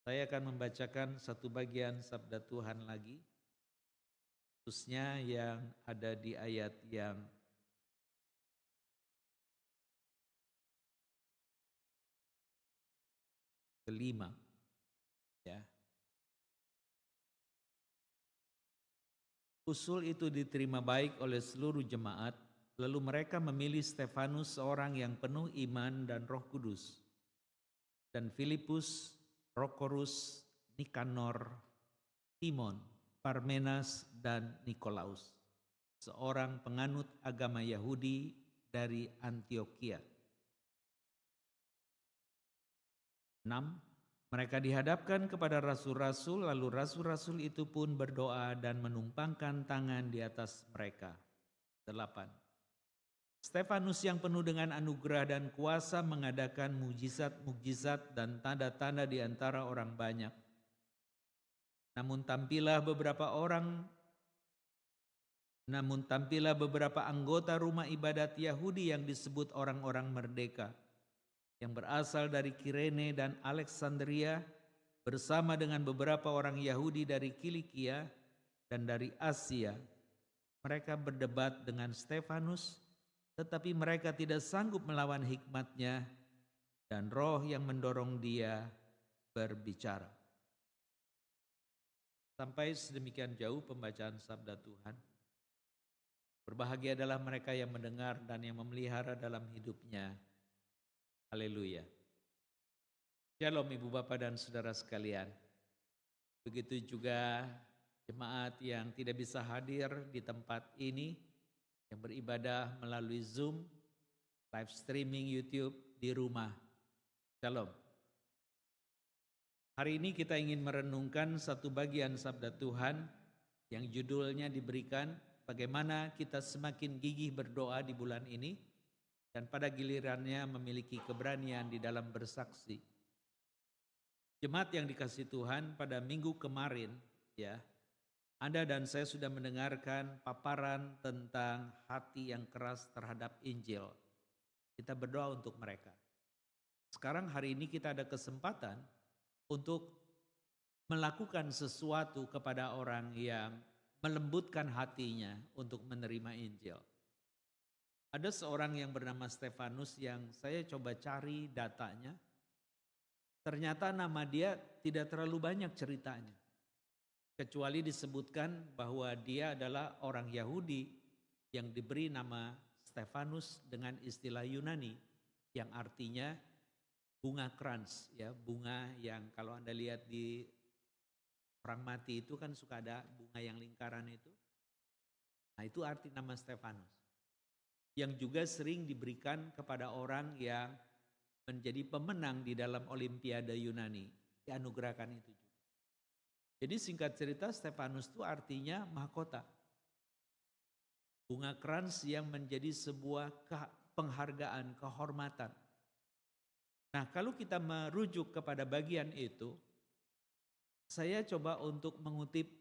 Saya akan membacakan satu bagian sabda Tuhan lagi, khususnya yang ada di ayat yang kelima. Ya. Usul itu diterima baik oleh seluruh jemaat, lalu mereka memilih Stefanus seorang yang penuh iman dan Roh Kudus, dan Filipus, Prokorus, Nikanor, Timon, Parmenas, dan Nikolaus, seorang penganut agama Yahudi dari Antioquia. 6. Mereka dihadapkan kepada rasul-rasul, lalu rasul-rasul itu pun berdoa dan menumpangkan tangan di atas mereka. 8. Stefanus yang penuh dengan anugerah dan kuasa mengadakan mukjizat-mukjizat dan tanda-tanda di antara orang banyak. Namun tampilah beberapa anggota rumah ibadat Yahudi yang disebut orang-orang merdeka, yang berasal dari Kirene dan Alexandria, bersama dengan beberapa orang Yahudi dari Kilikia dan dari Asia. Mereka berdebat dengan Stefanus, tetapi mereka tidak sanggup melawan hikmatnya, dan roh yang mendorong dia berbicara. Sampai sedemikian jauh pembacaan sabda Tuhan. Berbahagia adalah mereka yang mendengar dan yang memelihara dalam hidupnya. Haleluya. Shalom Ibu Bapak dan Saudara sekalian. Begitu juga jemaat yang tidak bisa hadir di tempat ini, yang beribadah melalui Zoom, live streaming YouTube di rumah. Shalom. Hari ini kita ingin merenungkan satu bagian sabda Tuhan yang judulnya diberikan bagaimana kita semakin gigih berdoa di bulan ini dan pada gilirannya memiliki keberanian di dalam bersaksi. Jemaat yang dikasihi Tuhan, pada minggu kemarin ya, Anda dan saya sudah mendengarkan paparan tentang hati yang keras terhadap Injil. Kita berdoa untuk mereka. Sekarang hari ini kita ada kesempatan untuk melakukan sesuatu kepada orang yang melembutkan hatinya untuk menerima Injil. Ada seorang yang bernama Stefanus yang saya coba cari datanya. Ternyata nama dia tidak terlalu banyak ceritanya. Kecuali disebutkan bahwa dia adalah orang Yahudi yang diberi nama Stefanus dengan istilah Yunani yang artinya bunga krans, ya, bunga yang kalau Anda lihat di orang mati itu kan suka ada bunga yang lingkaran itu. Nah, itu arti nama Stefanus. Yang juga sering diberikan kepada orang yang menjadi pemenang di dalam Olimpiade Yunani, dianugerahkan itu juga. Jadi singkat cerita Stefanus itu artinya mahkota. Bunga krans yang menjadi sebuah penghargaan, kehormatan. Nah, kalau kita merujuk kepada bagian itu, saya coba untuk mengutip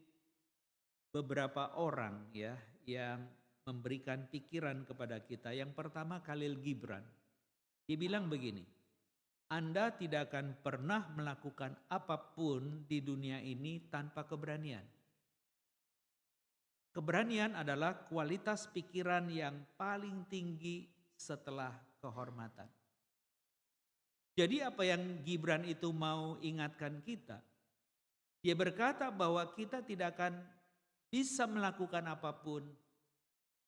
beberapa orang ya yang memberikan pikiran kepada kita. Yang pertama Khalil Gibran. Dia bilang begini, Anda tidak akan pernah melakukan apapun di dunia ini tanpa keberanian. Keberanian adalah kualitas pikiran yang paling tinggi setelah kehormatan. Jadi apa yang Gibran itu mau ingatkan kita? Dia berkata bahwa kita tidak akan bisa melakukan apapun.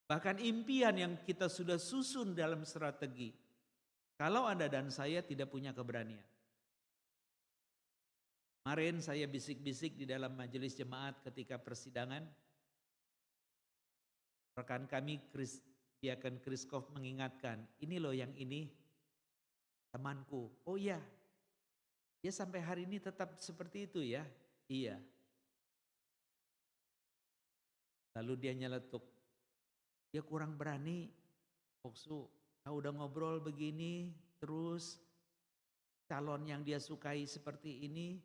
Bahkan impian yang kita sudah susun dalam strategi. Kalau Anda dan saya tidak punya keberanian. Kemarin saya bisik-bisik di dalam majelis jemaat ketika persidangan. Rekan kami Diaken Kriskof mengingatkan, ini loh yang ini temanku. Oh iya, dia sampai hari ini tetap seperti itu ya. Iya. Lalu dia nyeletuk, dia kurang berani. Oksu, kalau udah ngobrol begini, terus calon yang dia sukai seperti ini,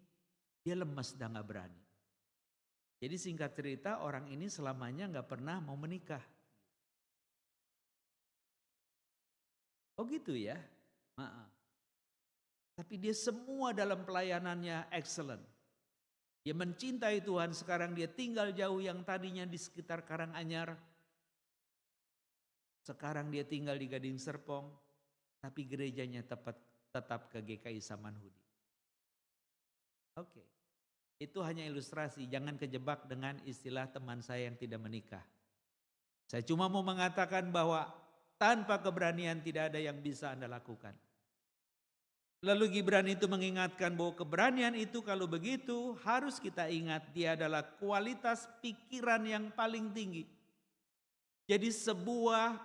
dia lemes dan gak berani. Jadi singkat cerita orang ini selamanya gak pernah mau menikah. Oh gitu ya, maaf. Tapi dia semua dalam pelayanannya excellent. Dia mencintai Tuhan, sekarang dia tinggal jauh yang tadinya di sekitar Karanganyar. Sekarang dia tinggal di Gading Serpong, tapi gerejanya tetap ke GKI Samanhudi. Oke, itu hanya ilustrasi, jangan kejebak dengan istilah teman saya yang tidak menikah. Saya cuma mau mengatakan bahwa tanpa keberanian tidak ada yang bisa Anda lakukan. Lalu Gibran itu mengingatkan bahwa keberanian itu kalau begitu harus kita ingat dia adalah kualitas pikiran yang paling tinggi. Jadi sebuah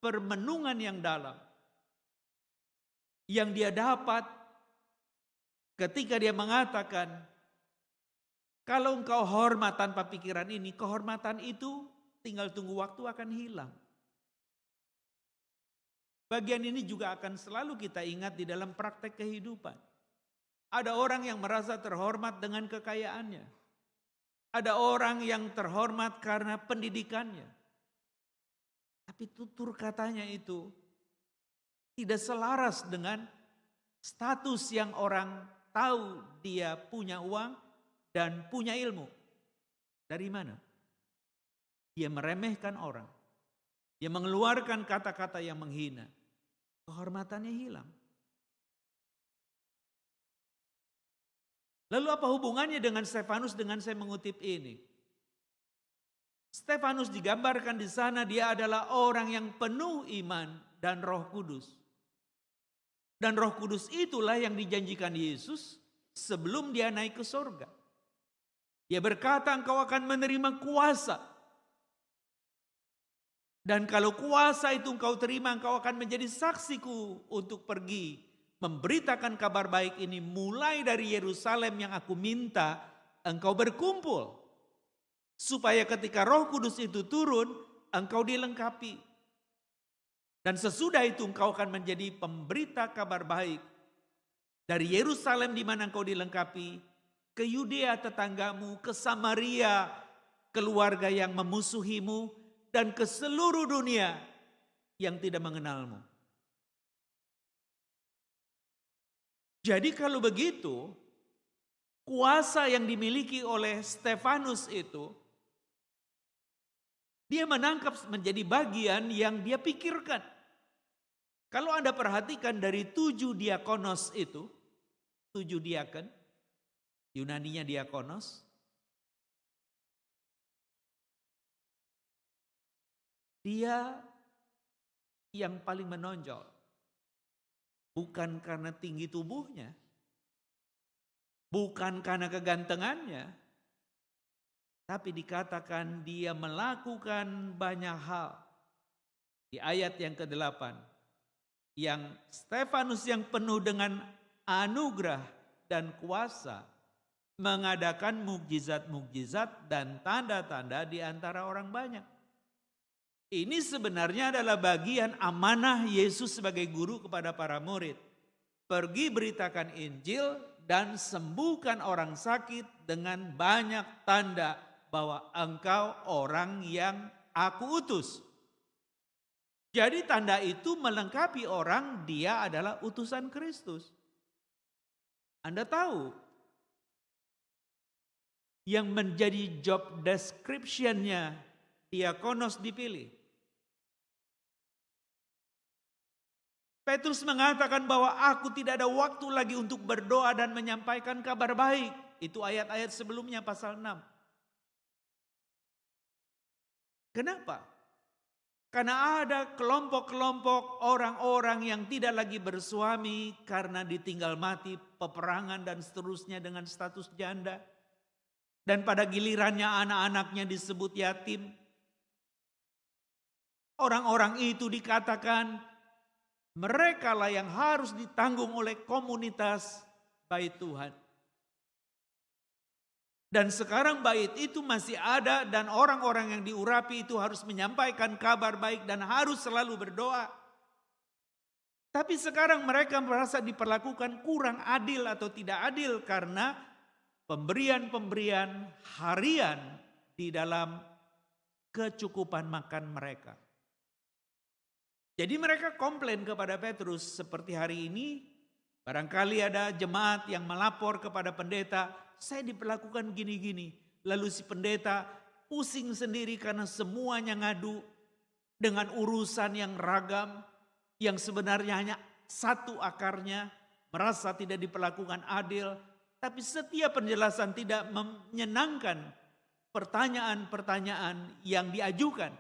permenungan yang dalam yang dia dapat ketika dia mengatakan, kalau engkau hormat tanpa pikiran ini, kehormatan itu tinggal tunggu waktu akan hilang. Bagian ini juga akan selalu kita ingat di dalam praktek kehidupan. Ada orang yang merasa terhormat dengan kekayaannya. Ada orang yang terhormat karena pendidikannya. Tapi tutur katanya itu tidak selaras dengan status yang orang tahu dia punya uang dan punya ilmu. Dari mana? Dia meremehkan orang. Dia mengeluarkan kata-kata yang menghina. Kehormatannya hilang. Lalu apa hubungannya dengan Stefanus dengan saya mengutip ini? Stefanus digambarkan di sana dia adalah orang yang penuh iman dan Roh Kudus. Dan Roh Kudus itulah yang dijanjikan Yesus sebelum dia naik ke sorga. Dia berkata engkau akan menerima kuasa. Dan kalau kuasa itu engkau terima, engkau akan menjadi saksiku untuk pergi memberitakan kabar baik ini mulai dari Yerusalem yang aku minta engkau berkumpul. Supaya ketika Roh Kudus itu turun, engkau dilengkapi. Dan sesudah itu engkau akan menjadi pemberita kabar baik. Dari Yerusalem di mana engkau dilengkapi, ke Yudea tetanggamu, ke Samaria, keluarga yang memusuhimu, dan ke seluruh dunia yang tidak mengenalmu. Jadi kalau begitu, kuasa yang dimiliki oleh Stefanus itu, dia menangkap menjadi bagian yang dia pikirkan. Kalau Anda perhatikan dari 7 diakonos itu, 7 diaken, Yunaninya diakonos, dia yang paling menonjol. Bukan karena tinggi tubuhnya. Bukan karena kegantengannya. Tapi dikatakan dia melakukan banyak hal. Di ayat yang ke-8. Yang Stefanus yang penuh dengan anugerah dan kuasa. Mengadakan mukjizat-mukjizat dan tanda-tanda di antara orang banyak. Ini sebenarnya adalah bagian amanah Yesus sebagai guru kepada para murid. Pergi beritakan Injil dan sembuhkan orang sakit dengan banyak tanda bahwa engkau orang yang aku utus. Jadi tanda itu melengkapi orang dia adalah utusan Kristus. Anda tahu yang menjadi job description-nya diakonos dipilih. Petrus mengatakan bahwa aku tidak ada waktu lagi untuk berdoa dan menyampaikan kabar baik. Itu ayat-ayat sebelumnya pasal 6. Kenapa? Karena ada kelompok-kelompok orang-orang yang tidak lagi bersuami karena ditinggal mati, peperangan dan seterusnya dengan status janda. Dan pada gilirannya anak-anaknya disebut yatim. Orang-orang itu dikatakan mereka lah yang harus ditanggung oleh komunitas bait Tuhan. Dan sekarang bait itu masih ada dan orang-orang yang diurapi itu harus menyampaikan kabar baik dan harus selalu berdoa. Tapi sekarang mereka merasa diperlakukan kurang adil atau tidak adil karena pemberian-pemberian harian di dalam kecukupan makan mereka. Jadi mereka komplain kepada Petrus seperti hari ini Barangkali ada jemaat yang melapor kepada pendeta, saya diperlakukan gini-gini. Lalu si pendeta pusing sendiri karena semuanya ngadu dengan urusan yang ragam, yang sebenarnya hanya satu akarnya, merasa tidak diperlakukan adil, tapi setiap penjelasan tidak menyenangkan pertanyaan-pertanyaan yang diajukan.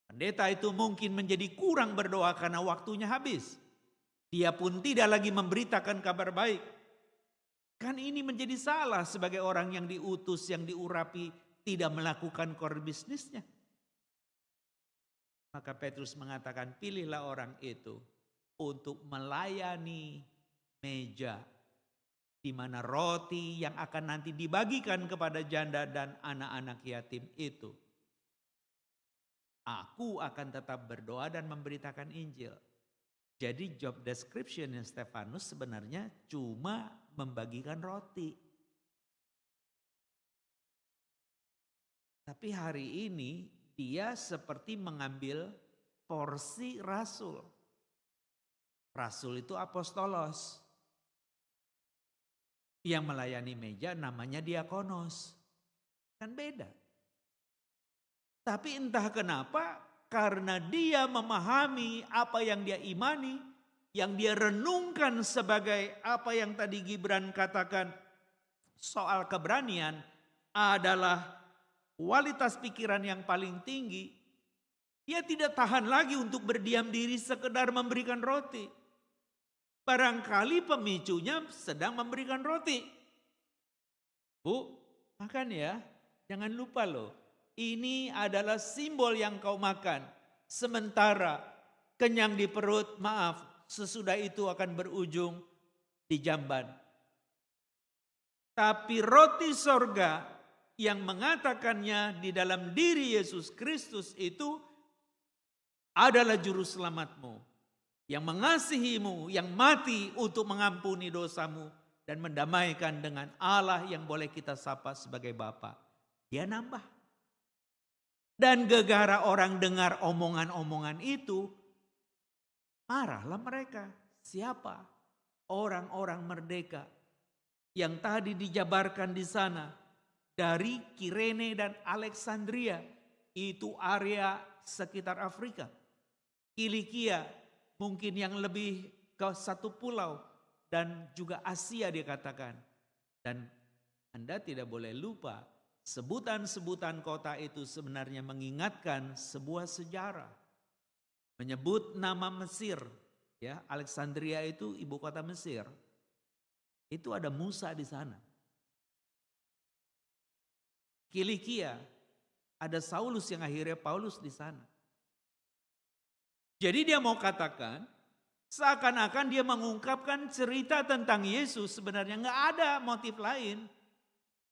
Pendeta itu mungkin menjadi kurang berdoa karena waktunya habis. Dia pun tidak lagi memberitakan kabar baik. Kan ini menjadi salah sebagai orang yang diutus, yang diurapi, tidak melakukan core bisnisnya. Maka Petrus mengatakan, pilihlah orang itu untuk melayani meja di mana roti yang akan nanti dibagikan kepada janda dan anak-anak yatim itu. Aku akan tetap berdoa dan memberitakan Injil. Jadi job description-nya Stefanus sebenarnya cuma membagikan roti. Tapi hari ini dia seperti mengambil porsi rasul. Rasul itu apostolos. Yang melayani meja namanya diakonos. Kan beda. Tapi entah kenapa, karena dia memahami apa yang dia imani, yang dia renungkan sebagai apa yang tadi Gibran katakan soal keberanian adalah kualitas pikiran yang paling tinggi. Dia tidak tahan lagi untuk berdiam diri sekedar memberikan roti. Barangkali pemicunya sedang memberikan roti. Bu, makan ya, jangan lupa loh. Ini adalah simbol yang kau makan. Sementara kenyang di perut, maaf, sesudah itu akan berujung di jamban. Tapi roti sorga yang mengatakannya di dalam diri Yesus Kristus itu adalah juru selamatmu. Yang mengasihimu, yang mati untuk mengampuni dosamu. Dan mendamaikan dengan Allah yang boleh kita sapa sebagai Bapa. Dia nambah. Dan gegara orang dengar omongan-omongan itu, marahlah mereka. Siapa? Orang-orang merdeka yang tadi dijabarkan di sana dari Kirene dan Alexandria, itu area sekitar Afrika. Kilikia mungkin yang lebih ke satu pulau dan juga Asia dikatakan. Dan Anda tidak boleh lupa, sebutan-sebutan kota itu sebenarnya mengingatkan sebuah sejarah. Menyebut nama Mesir, ya, Alexandria itu ibu kota Mesir. Itu ada Musa di sana. Kilikia, ada Saulus yang akhirnya Paulus di sana. Jadi dia mau katakan, seakan-akan dia mengungkapkan cerita tentang Yesus, sebenarnya nggak ada motif lain.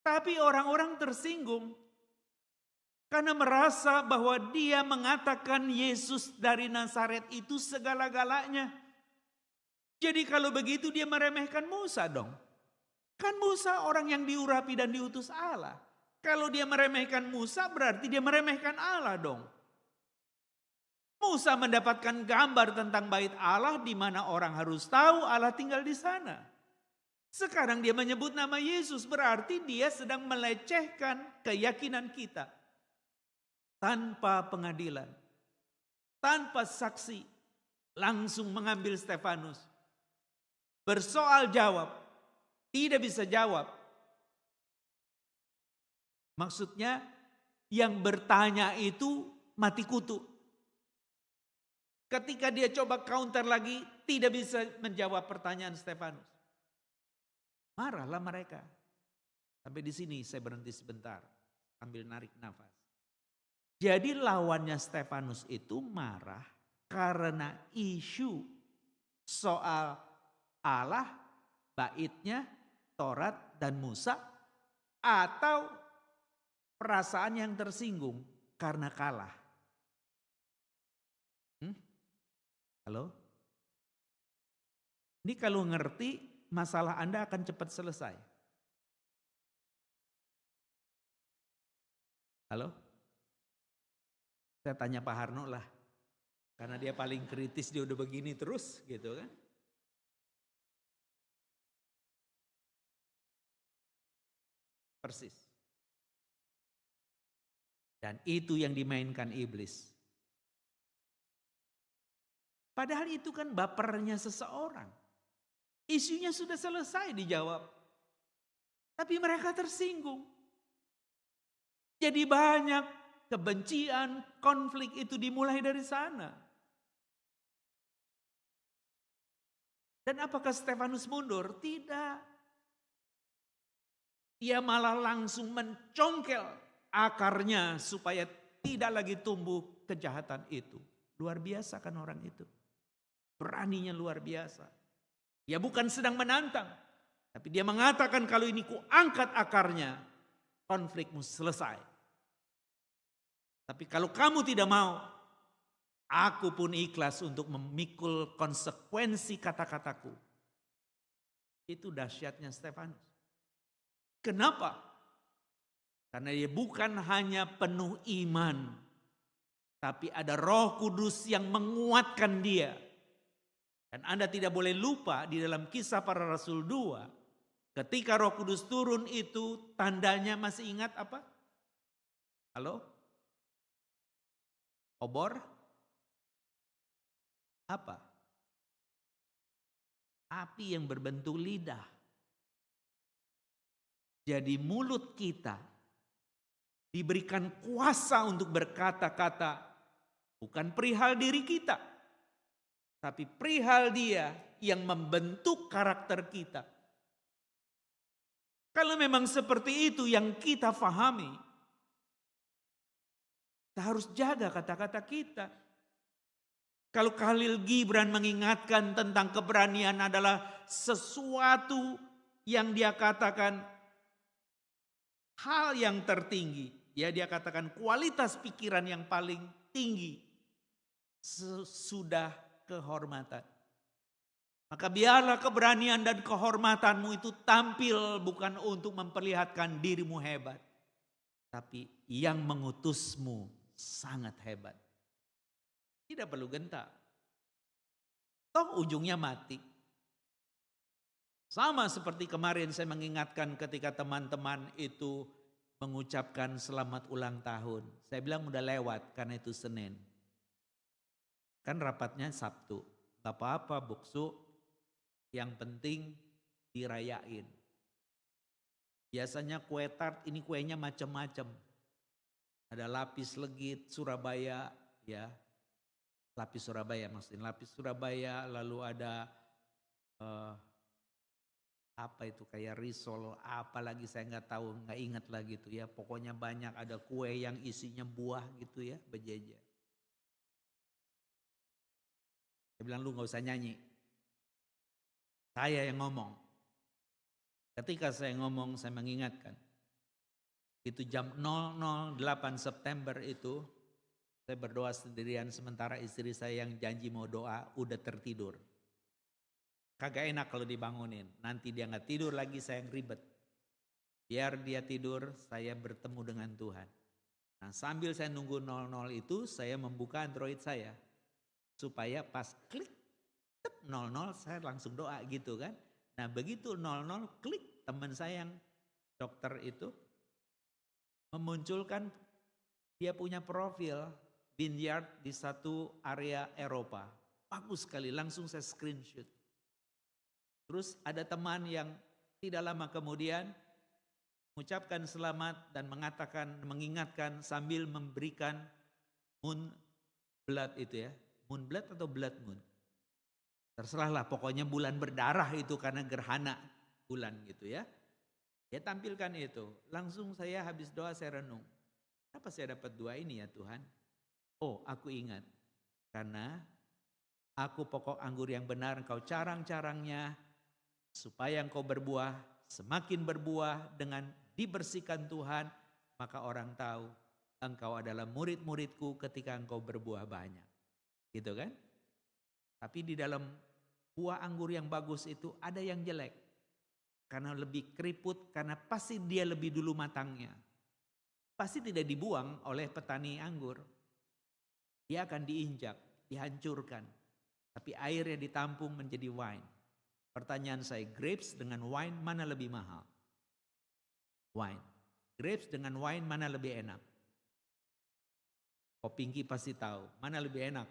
Tapi orang-orang tersinggung karena merasa bahwa dia mengatakan Yesus dari Nazaret itu segala-galanya. Jadi kalau begitu dia meremehkan Musa dong. Kan Musa orang yang diurapi dan diutus Allah. Kalau dia meremehkan Musa berarti dia meremehkan Allah dong. Musa mendapatkan gambar tentang bait Allah di mana orang harus tahu Allah tinggal di sana. Sekarang dia menyebut nama Yesus, berarti dia sedang melecehkan keyakinan kita. Tanpa pengadilan, tanpa saksi, langsung mengambil Stefanus. Bersoal jawab, tidak bisa jawab. Maksudnya yang bertanya itu mati kutu. Ketika dia coba counter lagi, tidak bisa menjawab pertanyaan Stefanus. Marahlah mereka. Sampai di sini saya berhenti sebentar, sambil narik nafas. Jadi lawannya Stefanus itu marah karena isu soal Allah, baitnya, Taurat dan Musa, atau perasaan yang tersinggung karena kalah. Halo? Ini kalau ngerti, masalah Anda akan cepat selesai. Halo? Saya tanya Pak Harno lah. Karena dia paling kritis, dia udah begini terus gitu kan. Persis. Dan itu yang dimainkan iblis. Padahal itu kan bapernya seseorang. Isunya sudah selesai dijawab. Tapi mereka tersinggung. Jadi banyak kebencian, konflik itu dimulai dari sana. Dan apakah Stefanus mundur? Tidak. Dia malah langsung mencongkel akarnya supaya tidak lagi tumbuh kejahatan itu. Luar biasa kan orang itu. Beraninya luar biasa. Dia bukan sedang menantang. Tapi dia mengatakan kalau ini ku angkat akarnya, konflikmu selesai. Tapi kalau kamu tidak mau, aku pun ikhlas untuk memikul konsekuensi kata-kataku. Itu dahsyatnya Stefanus. Kenapa? Karena dia bukan hanya penuh iman, tapi ada Roh Kudus yang menguatkan dia. Dan Anda tidak boleh lupa di dalam Kisah Para Rasul 2, ketika Roh Kudus turun itu tandanya masih ingat apa? Halo? Obor? Apa? Api yang berbentuk lidah. Jadi mulut kita diberikan kuasa untuk berkata-kata bukan perihal diri kita, tapi perihal Dia yang membentuk karakter kita. Kalau memang seperti itu yang kita fahami, kita harus jaga kata-kata kita. Kalau Khalil Gibran mengingatkan tentang keberanian adalah sesuatu yang dia katakan hal yang tertinggi. Ya, dia katakan kualitas pikiran yang paling tinggi sesudah kehormatan. Maka biarlah keberanian dan kehormatanmu itu tampil bukan untuk memperlihatkan dirimu hebat. Tapi yang mengutusmu sangat hebat. Tidak perlu gentar. Toh ujungnya mati. Sama seperti kemarin saya mengingatkan ketika teman-teman itu mengucapkan selamat ulang tahun. Saya bilang udah lewat karena itu Senin. Kan rapatnya Sabtu. Gak apa-apa buksu. Yang penting dirayain. Biasanya kue tart ini kuenya macam-macam. Ada lapis legit Surabaya ya. Lapis Surabaya maksudnya. Lapis Surabaya lalu ada apa itu kayak risol, apalagi saya nggak tahu, nggak ingat lagi tuh ya. Pokoknya banyak, ada kue yang isinya buah gitu ya, berjejer. Saya bilang lu nggak usah nyanyi, saya yang ngomong. Ketika saya ngomong saya mengingatkan, itu jam 008 September itu saya berdoa sendirian sementara istri saya yang janji mau doa udah tertidur. Kagak enak kalau dibangunin. Nanti dia gak tidur lagi saya yang ribet. Biar dia tidur saya bertemu dengan Tuhan. Nah sambil saya nunggu 00 itu saya membuka Android saya. Supaya pas klik 00 saya langsung doa gitu kan. Nah begitu 00 klik teman saya yang dokter itu. Memunculkan dia punya profil vineyard di satu area Eropa. Bagus sekali langsung saya screenshot. Terus ada teman yang tidak lama kemudian mengucapkan selamat dan mengatakan, mengingatkan sambil memberikan moon blood itu ya. Moon blood atau blood moon? Terserahlah pokoknya bulan berdarah itu karena gerhana bulan gitu ya. Dia tampilkan itu. Langsung saya habis doa saya renung. Kenapa saya dapat dua ini ya Tuhan? Oh aku ingat. Karena aku pokok anggur yang benar engkau carang-carangnya. Supaya engkau berbuah, semakin berbuah dengan dibersihkan Tuhan, maka orang tahu engkau adalah murid-muridku ketika engkau berbuah banyak. Gitu kan? Tapi di dalam buah anggur yang bagus itu ada yang jelek. Karena lebih keriput, karena pasti dia lebih dulu matangnya. Pasti tidak dibuang oleh petani anggur. Dia akan diinjak, dihancurkan. Tapi airnya ditampung menjadi wine. Pertanyaan saya, grapes dengan wine mana lebih mahal? Wine. Grapes dengan wine mana lebih enak? Oh, Pinky pasti tahu. Mana lebih enak?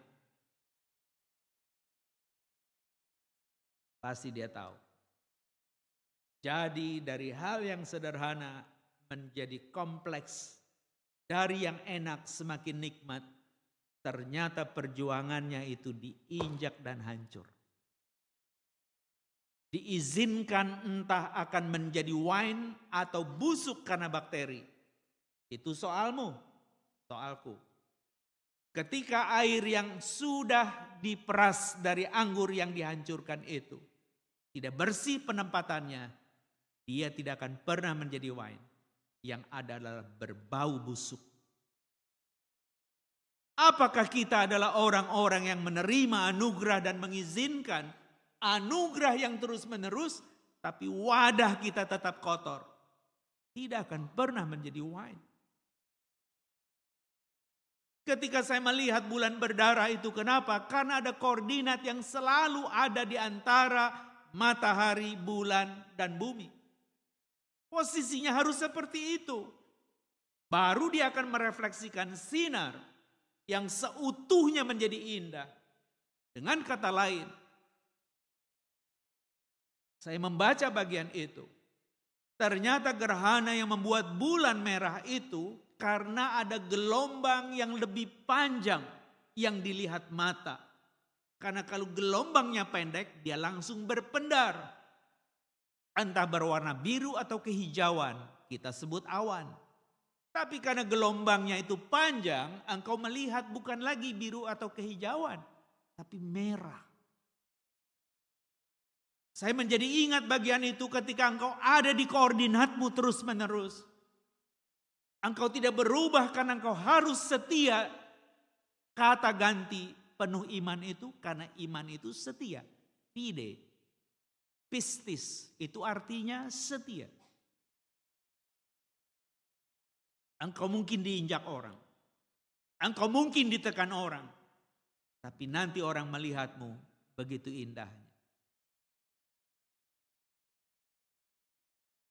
Pasti dia tahu. Jadi dari hal yang sederhana menjadi kompleks. Dari yang enak semakin nikmat. Ternyata perjuangannya itu diinjak dan hancur. Diizinkan entah akan menjadi wine atau busuk karena bakteri. Itu soalmu, soalku. Ketika air yang sudah diperas dari anggur yang dihancurkan itu tidak bersih penempatannya, dia tidak akan pernah menjadi wine. Yang ada adalah berbau busuk. Apakah kita adalah orang-orang yang menerima anugerah dan mengizinkan anugerah yang terus-menerus, tapi wadah kita tetap kotor? Tidak akan pernah menjadi wine. Ketika saya melihat bulan berdarah itu, kenapa? Karena ada koordinat yang selalu ada di antara matahari, bulan, dan bumi. Posisinya harus seperti itu. Baru dia akan merefleksikan sinar yang seutuhnya menjadi indah. Dengan kata lain, saya membaca bagian itu. Ternyata gerhana yang membuat bulan merah itu karena ada gelombang yang lebih panjang yang dilihat mata. Karena kalau gelombangnya pendek, dia langsung berpendar. Entah berwarna biru atau kehijauan, kita sebut awan. Tapi karena gelombangnya itu panjang, engkau melihat bukan lagi biru atau kehijauan, tapi merah. Saya menjadi ingat bagian itu ketika engkau ada di koordinatmu terus-menerus. Engkau tidak berubah karena engkau harus setia. Kata ganti penuh iman itu karena iman itu setia. Fide. Pistis itu artinya setia. Engkau mungkin diinjak orang. Engkau mungkin ditekan orang. Tapi nanti orang melihatmu begitu indahnya.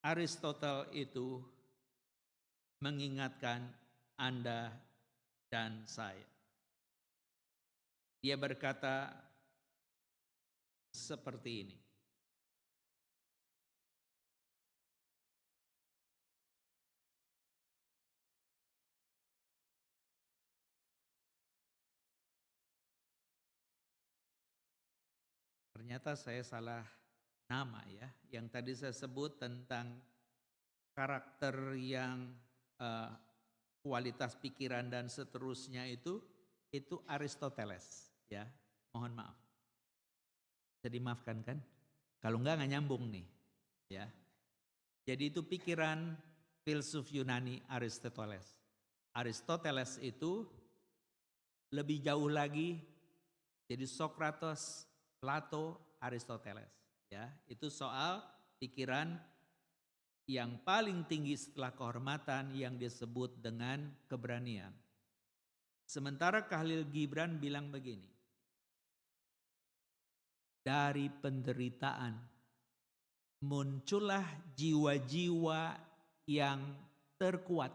Aristoteles itu mengingatkan Anda dan saya. Dia berkata seperti ini. Ternyata saya salah nama ya. Yang tadi saya sebut tentang karakter yang kualitas pikiran dan seterusnya itu Aristoteles ya. Mohon maaf. Jadi maafkan kan? Kalau enggak nyambung nih ya. Jadi itu pikiran filsuf Yunani Aristoteles. Aristoteles itu lebih jauh lagi jadi Sokrates, Plato, Aristoteles ya. Itu soal pikiran yang paling tinggi setelah kehormatan yang disebut dengan keberanian. Sementara Khalil Gibran bilang begini. Dari penderitaan muncullah jiwa-jiwa yang terkuat.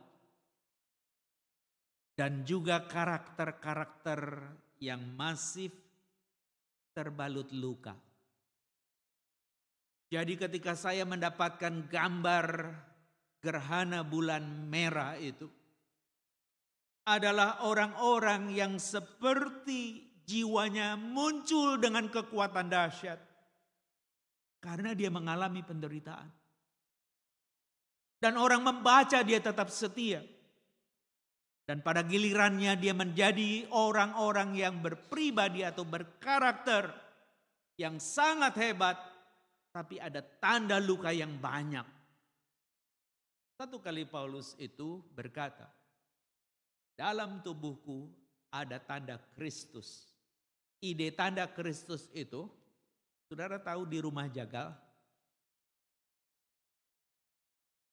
Dan juga karakter-karakter yang masif terbalut luka. Jadi ketika saya mendapatkan gambar gerhana bulan merah itu adalah orang-orang yang seperti jiwanya muncul dengan kekuatan dahsyat karena dia mengalami penderitaan. Dan orang membaca dia tetap setia. Dan pada gilirannya dia menjadi orang-orang yang berpribadi atau berkarakter yang sangat hebat. Tapi ada tanda luka yang banyak. Satu kali Paulus itu berkata, dalam tubuhku ada tanda Kristus. Ide tanda Kristus itu, saudara tahu di rumah jagal?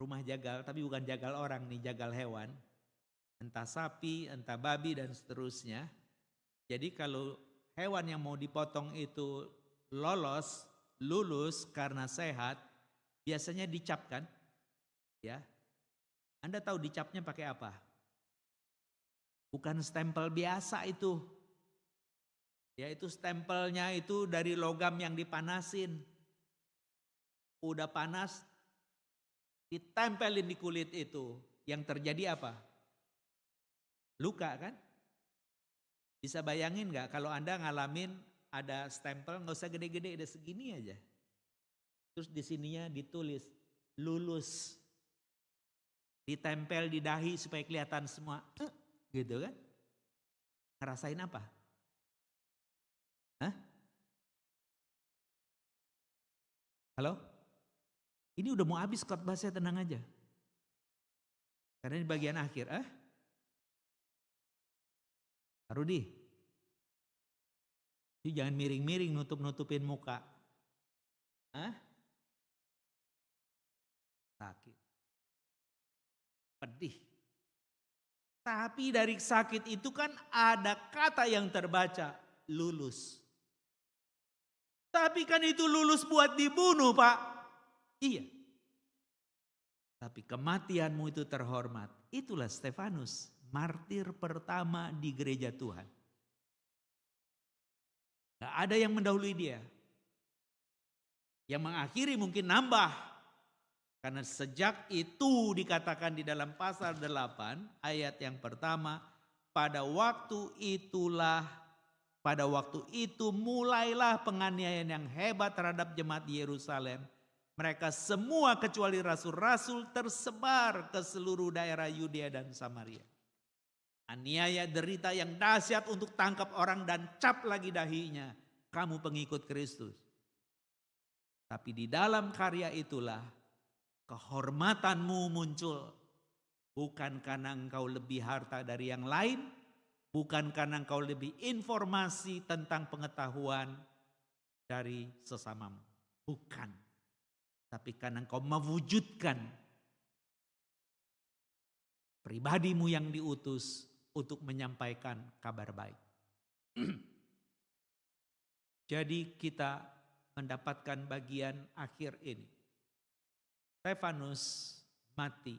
Rumah jagal, tapi bukan jagal orang nih, jagal hewan. Entah sapi, entah babi dan seterusnya. Jadi kalau hewan yang mau dipotong itu lulus karena sehat, biasanya dicap kan? Ya. Anda tahu dicapnya pakai apa? Bukan stempel biasa itu. Yaitu stempelnya itu dari logam yang dipanasin. Udah panas, ditempelin di kulit itu. Yang terjadi apa? Luka kan? Bisa bayangin gak kalau Anda ngalamin ada stempel, gak usah gede-gede, ada segini aja. Terus di sininya ditulis, lulus. Ditempel di dahi supaya kelihatan semua. Gitu kan? Ngerasain apa? Hah? Halo? Ini udah mau habis khotbah, saya tenang aja. Karena ini bagian akhir. Pak Rudi. Jangan miring-miring nutup-nutupin muka. Sakit. Pedih. Tapi dari sakit itu kan ada kata yang terbaca, lulus. Tapi kan itu lulus buat dibunuh, Pak. Iya. Tapi kematianmu itu terhormat. Itulah Stefanus, martir pertama di gereja Tuhan. Gak ada yang mendahului dia. Yang mengakhiri mungkin nambah. Karena sejak itu dikatakan di dalam pasal 8 ayat yang pertama, pada waktu itu mulailah penganiayaan yang hebat terhadap jemaat Yerusalem. Mereka semua kecuali rasul-rasul tersebar ke seluruh daerah Yudea dan Samaria. Aniaya derita yang dahsyat untuk tangkap orang dan cap lagi dahinya. Kamu pengikut Kristus. Tapi di dalam karya itulah kehormatanmu muncul. Bukan karena engkau lebih harta dari yang lain. Bukan karena engkau lebih informasi tentang pengetahuan dari sesamamu. Bukan. Tapi karena engkau mewujudkan pribadimu yang diutus untuk menyampaikan kabar baik. Jadi kita mendapatkan bagian akhir ini. Stefanus mati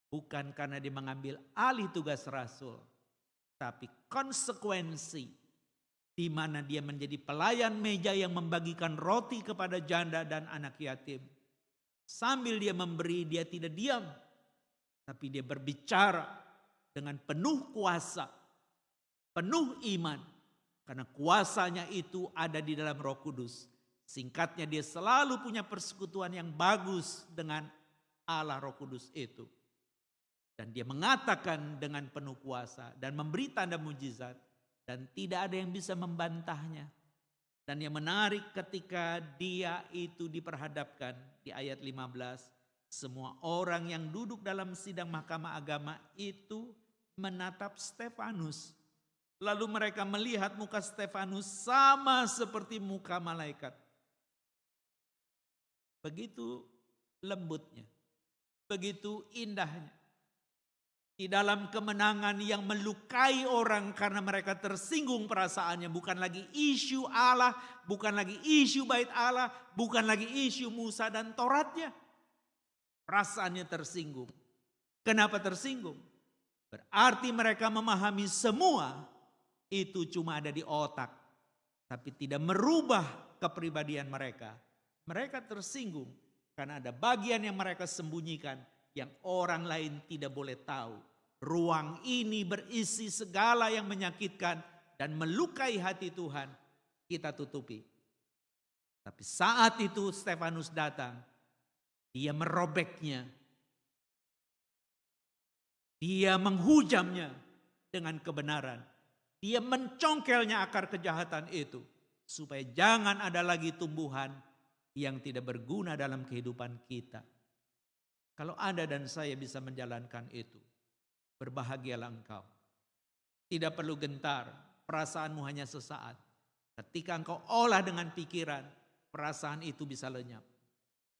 bukan karena dia mengambil alih tugas rasul, tapi konsekuensi di mana dia menjadi pelayan meja yang membagikan roti kepada janda dan anak yatim. Sambil dia memberi, dia tidak diam, tapi dia berbicara dengan penuh kuasa, penuh iman, karena kuasanya itu ada di dalam Roh Kudus. Singkatnya, dia selalu punya persekutuan yang bagus dengan Allah Roh Kudus itu. Dan dia mengatakan dengan penuh kuasa dan memberi tanda mujizat. Dan tidak ada yang bisa membantahnya. Dan yang menarik ketika dia itu diperhadapkan di ayat 15. Semua orang yang duduk dalam sidang mahkamah agama itu menatap Stefanus. Lalu mereka melihat muka Stefanus sama seperti muka malaikat. Begitu lembutnya, begitu indahnya. Di dalam kemenangan yang melukai orang karena mereka tersinggung perasaannya. Bukan lagi isu Allah, bukan lagi isu bait Allah, bukan lagi isu Musa dan Tauratnya. Perasaannya tersinggung. Kenapa tersinggung? Berarti mereka memahami semua itu cuma ada di otak. Tapi tidak merubah kepribadian mereka. Mereka tersinggung karena ada bagian yang mereka sembunyikan yang orang lain tidak boleh tahu. Ruang ini berisi segala yang menyakitkan dan melukai hati Tuhan. Kita tutupi. Tapi saat itu Stefanus datang. Dia merobeknya. Dia menghujamnya dengan kebenaran. Dia mencongkelnya akar kejahatan itu. Supaya jangan ada lagi tumbuhan yang tidak berguna dalam kehidupan kita. Kalau Anda dan saya bisa menjalankan itu, berbahagialah engkau. Tidak perlu gentar, perasaanmu hanya sesaat. Ketika engkau olah dengan pikiran, perasaan itu bisa lenyap.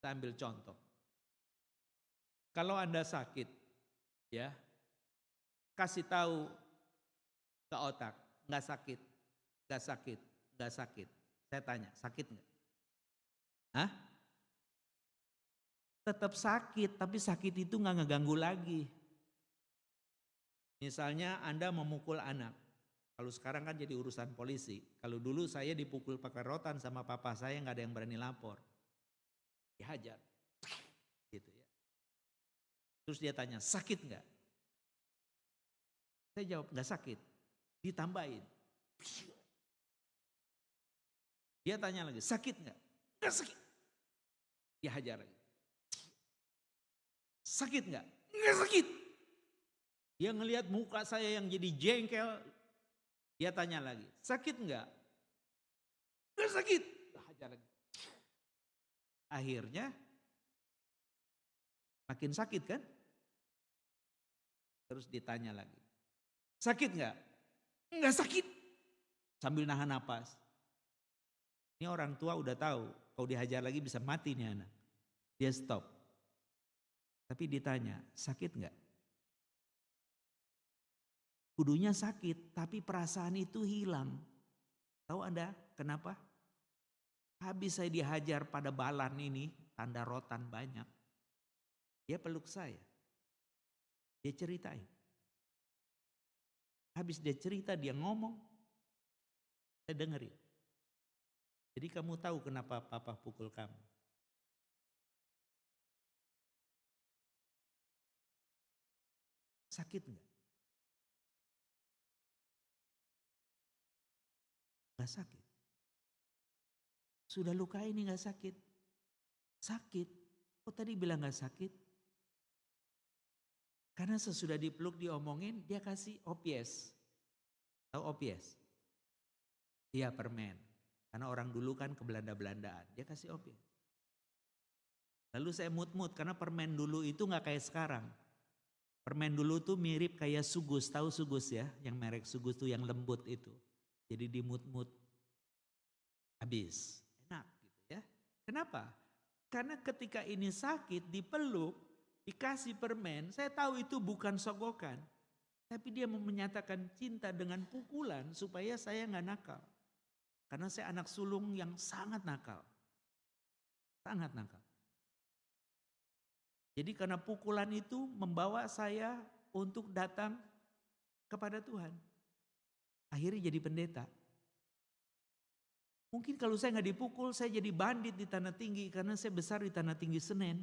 Saya ambil contoh. Kalau Anda sakit, ya, kasih tahu ke otak, nggak sakit, nggak sakit, nggak sakit. Saya tanya, sakit nggak? Hah? Tetap sakit, tapi sakit itu nggak ngeganggu lagi. Misalnya Anda memukul anak. Kalau sekarang kan jadi urusan polisi. Kalau dulu saya dipukul pakai rotan sama papa saya, nggak ada yang berani lapor. Dihajar. Gitu ya. Terus dia tanya, sakit nggak? Saya jawab, nggak sakit. Ditambahin. Dia tanya lagi, sakit nggak? Nggak sakit. Dia hajar lagi. Sakit nggak? Nggak sakit. Dia ngelihat muka saya yang jadi jengkel. Dia tanya lagi, sakit nggak? Nggak sakit. Dia hajar lagi. Akhirnya makin sakit kan? Terus ditanya lagi, sakit nggak? Nggak sakit. Sambil nahan napas. Ini orang tua udah tahu, kalau dihajar lagi bisa mati nih anak. Dia stop. Tapi ditanya, sakit nggak? Kudunya sakit, tapi perasaan itu hilang. Tahu Anda kenapa? Habis saya dihajar pada balan ini, tanda rotan banyak. Dia peluk saya. Dia ceritain. Habis dia cerita, dia ngomong. Saya dengerin. Jadi kamu tahu kenapa papa pukul kamu? Sakit enggak? Enggak sakit. Sudah luka ini enggak sakit? Sakit. Kok tadi bilang enggak sakit? Karena sesudah dipeluk diomongin, dia kasih opies. Tahu opies? Iya, permen. Karena orang dulu kan ke Belanda-Belandaan, dia kasih opies. Lalu saya mut-mut karena permen dulu itu nggak kayak sekarang. Permen dulu tuh mirip kayak Sugus, tahu Sugus ya? Yang merek Sugus tuh yang lembut itu. Jadi dimut-mut habis. Enak gitu ya. Kenapa? Karena ketika ini sakit dipeluk, dikasih permen, saya tahu itu bukan sogokan. Tapi dia mau menyatakan cinta dengan pukulan supaya saya nggak nakal. Karena saya anak sulung yang sangat nakal. Sangat nakal. Jadi karena pukulan itu membawa saya untuk datang kepada Tuhan. Akhirnya jadi pendeta. Mungkin kalau saya nggak dipukul, saya jadi bandit di Tanah Tinggi karena saya besar di Tanah Tinggi Senen.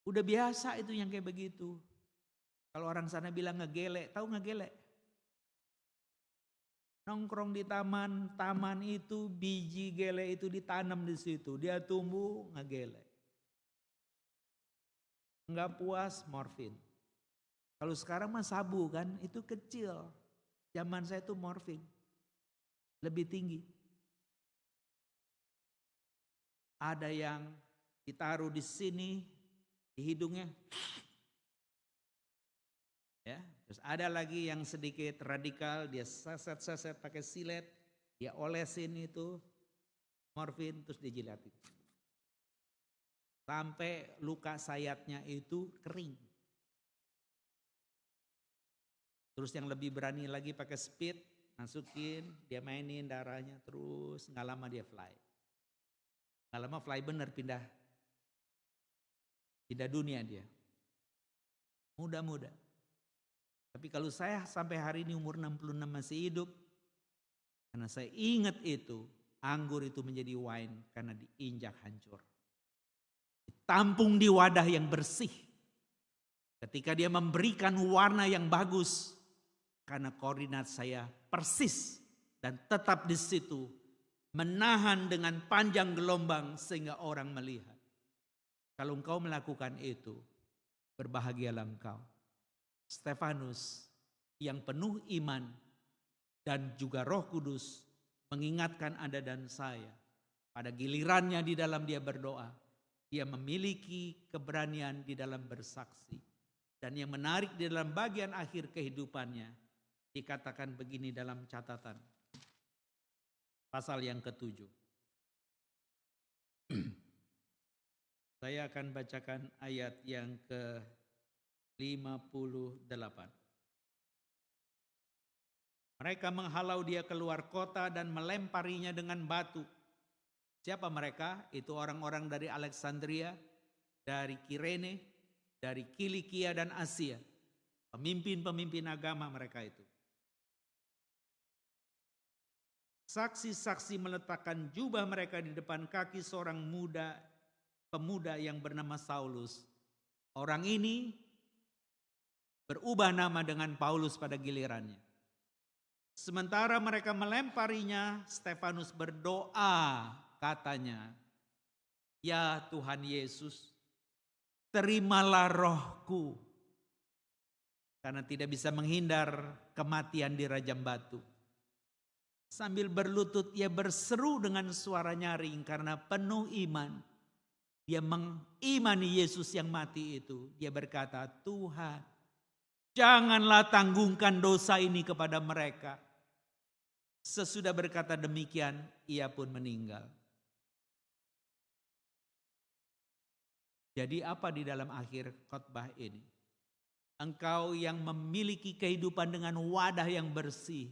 Udah biasa itu yang kayak begitu. Kalau orang sana bilang ngegelek, tahu ngegelek? Nongkrong di taman, taman itu biji gele itu ditanam di situ. Dia tumbuh ngegelek. Enggak puas morfin. Kalau sekarang mah sabu kan, itu kecil. Zaman saya itu morfin. Lebih tinggi. Ada yang ditaruh di sini, di hidungnya. Ya, terus ada lagi yang sedikit radikal, dia saset-saset pakai silet, dia olesin itu morfin terus dijilatin. Sampai luka sayatnya itu kering. Terus yang lebih berani lagi pakai speed, masukin, dia mainin darahnya terus, nggak lama dia fly. Nggak lama fly bener pindah dunia dia. Muda-muda. Tapi kalau saya sampai hari ini umur 66 masih hidup, karena saya ingat itu, anggur itu menjadi wine karena diinjak hancur. Ditampung di wadah yang bersih. Ketika dia memberikan warna yang bagus, karena koordinat saya persis dan tetap di situ, menahan dengan panjang gelombang sehingga orang melihat. Kalau engkau melakukan itu, berbahagialah engkau. Stefanus yang penuh iman dan juga Roh Kudus mengingatkan Anda dan saya. Pada gilirannya di dalam dia berdoa, dia memiliki keberanian di dalam bersaksi. Dan yang menarik di dalam bagian akhir kehidupannya, dikatakan begini dalam catatan. Pasal yang ke-7. Saya akan bacakan ayat yang ke-58. Mereka menghalau dia keluar kota dan melemparinya dengan batu. Siapa mereka? Itu orang-orang dari Alexandria, dari Kirene, dari Kilikia dan Asia. Pemimpin-pemimpin agama mereka itu. Saksi-saksi meletakkan jubah mereka di depan kaki seorang pemuda yang bernama Saulus. Orang ini berubah nama dengan Paulus pada gilirannya. Sementara mereka melemparinya, Stefanus berdoa, katanya, "Ya Tuhan Yesus, terimalah rohku." Karena tidak bisa menghindar kematian di rajam batu. Sambil berlutut ia berseru dengan suara nyaring karena penuh iman. Dia mengimani Yesus yang mati itu. Dia berkata, "Tuhan, janganlah tanggungkan dosa ini kepada mereka." Sesudah berkata demikian, ia pun meninggal. Jadi apa di dalam akhir khotbah ini? Engkau yang memiliki kehidupan dengan wadah yang bersih.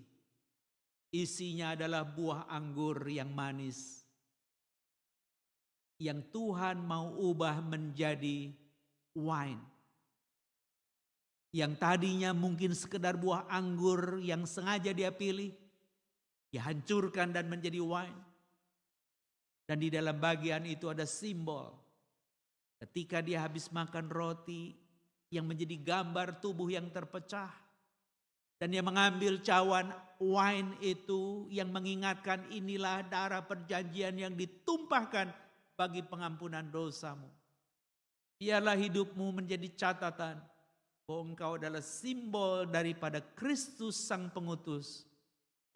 Isinya adalah buah anggur yang manis. Yang Tuhan mau ubah menjadi wine. Yang tadinya mungkin sekedar buah anggur yang sengaja dia pilih. Dihancurkan dan menjadi wine. Dan di dalam bagian itu ada simbol. Ketika dia habis makan roti yang menjadi gambar tubuh yang terpecah. Dan dia mengambil cawan wine itu yang mengingatkan inilah darah perjanjian yang ditumpahkan bagi pengampunan dosamu. Biarlah hidupmu menjadi catatan bahwa engkau adalah simbol daripada Kristus Sang Pengutus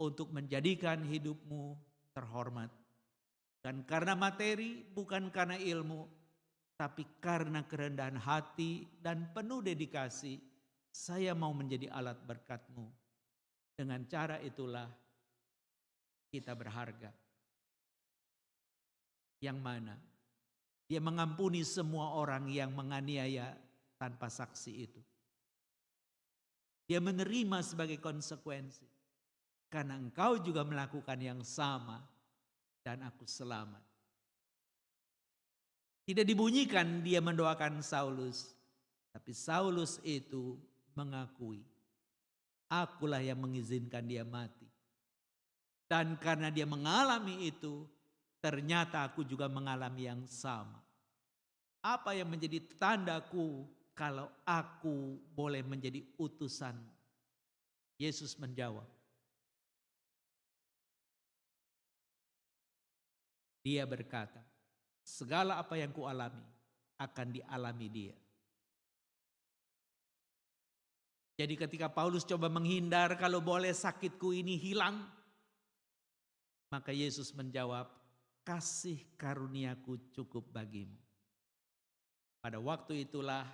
untuk menjadikan hidupmu terhormat. Dan karena materi, bukan karena ilmu, tapi karena kerendahan hati dan penuh dedikasi, saya mau menjadi alat berkat-Mu. Dengan cara itulah kita berharga. Yang mana? Dia mengampuni semua orang yang menganiaya tanpa saksi itu. Dia menerima sebagai konsekuensi. Karena engkau juga melakukan yang sama dan aku selamat. Tidak dibunyikan dia mendoakan Saulus. Tapi Saulus itu mengakui, akulah yang mengizinkan dia mati. Dan karena dia mengalami itu, ternyata aku juga mengalami yang sama. Apa yang menjadi tandaku kalau aku boleh menjadi utusan? Yesus menjawab. Dia berkata, segala apa yang kualami akan dialami dia. Jadi ketika Paulus coba menghindar, kalau boleh sakitku ini hilang. Maka Yesus menjawab, kasih karuniaku cukup bagimu. Pada waktu itulah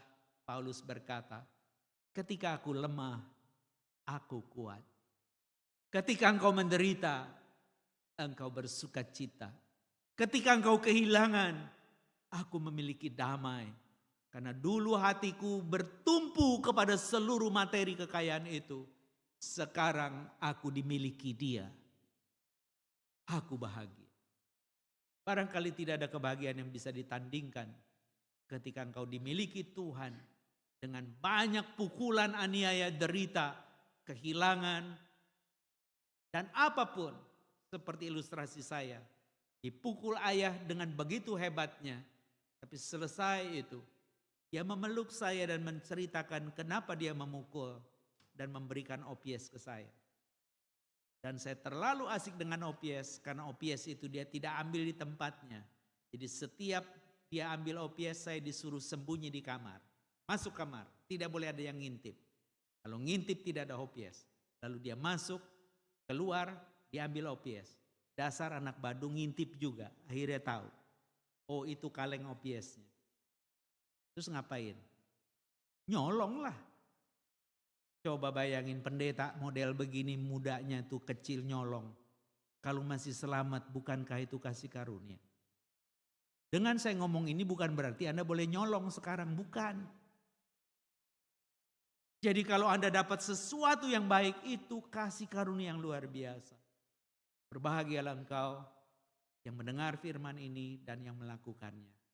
Paulus berkata, ketika aku lemah, aku kuat. Ketika engkau menderita, engkau bersuka cita. Ketika engkau kehilangan, aku memiliki damai. Karena dulu hatiku bertumpu kepada seluruh materi kekayaan itu. Sekarang aku dimiliki Dia. Aku bahagia. Barangkali tidak ada kebahagiaan yang bisa ditandingkan ketika engkau dimiliki Tuhan dengan banyak pukulan, aniaya, derita, kehilangan, dan apapun seperti ilustrasi saya. Dipukul ayah dengan begitu hebatnya, tapi selesai itu, dia memeluk saya dan menceritakan kenapa dia memukul dan memberikan opies ke saya. Dan saya terlalu asik dengan opies karena opies itu dia tidak ambil di tempatnya. Jadi setiap dia ambil opies saya disuruh sembunyi di kamar. Masuk kamar, tidak boleh ada yang ngintip. Kalau ngintip tidak ada opies. Lalu dia masuk, keluar, diambil opies. Dasar anak Badung ngintip juga, akhirnya tahu. Oh itu kaleng opiesnya. Terus ngapain? Nyolong lah. Coba bayangin pendeta model begini mudanya tuh kecil nyolong. Kalau masih selamat bukankah itu kasih karunia? Dengan saya ngomong ini bukan berarti Anda boleh nyolong sekarang, bukan. Jadi kalau Anda dapat sesuatu yang baik itu kasih karunia yang luar biasa. Berbahagialah engkau yang mendengar firman ini dan yang melakukannya.